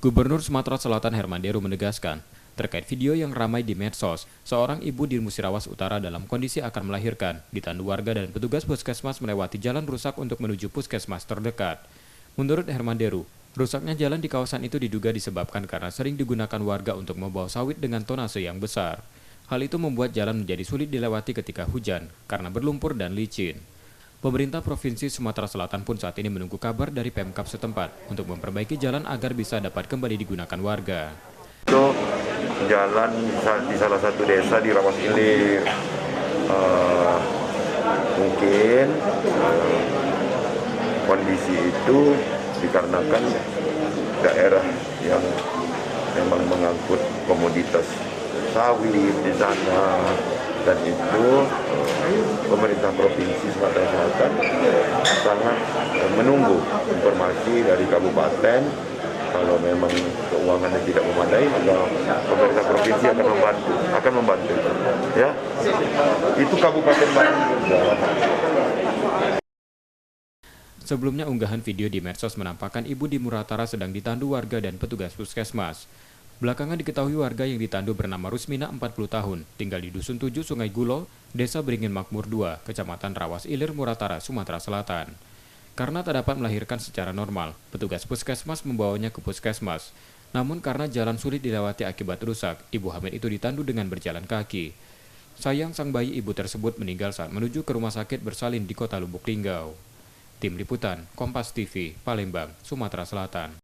Gubernur Sumatera Selatan Herman Deru menegaskan, terkait video yang ramai di medsos, seorang ibu di Musirawas Utara dalam kondisi akan melahirkan, ditandu warga dan petugas puskesmas melewati jalan rusak untuk menuju puskesmas terdekat. Menurut Herman Deru, rusaknya jalan di kawasan itu diduga disebabkan karena sering digunakan warga untuk membawa sawit dengan tonase yang besar. Hal itu membuat jalan menjadi sulit dilewati ketika hujan, karena berlumpur dan licin. Pemerintah Provinsi Sumatera Selatan pun saat ini menunggu kabar dari Pemkab setempat untuk memperbaiki jalan agar bisa dapat kembali digunakan warga. Itu jalan di salah satu desa di Rawas Ilir, mungkin kondisi itu dikarenakan daerah yang memang mengangkut komoditas sawit di sana, dan itu pemerintah Provinsi Sumatera Selatan sangat menunggu informasi dari kabupaten. Kalau memang keuangannya tidak memadai, maka pemerintah provinsi akan membantu. Ya, itu Kabupaten Bandung. Sebelumnya unggahan video di medsos menampakkan ibu di Muratara sedang ditandu warga dan petugas puskesmas. Belakangan diketahui warga yang ditandu bernama Rusmina 40 tahun, tinggal di Dusun 7 Sungai Gulo, Desa Beringin Makmur 2, Kecamatan Rawas Ilir, Muratara, Sumatera Selatan. Karena tak dapat melahirkan secara normal, petugas puskesmas membawanya ke puskesmas. Namun karena jalan sulit dilewati akibat rusak, ibu hamil itu ditandu dengan berjalan kaki. Sayang sang bayi ibu tersebut meninggal saat menuju ke rumah sakit bersalin di Kota Lubuk Linggau. Tim Liputan, Kompas TV, Palembang, Sumatera Selatan.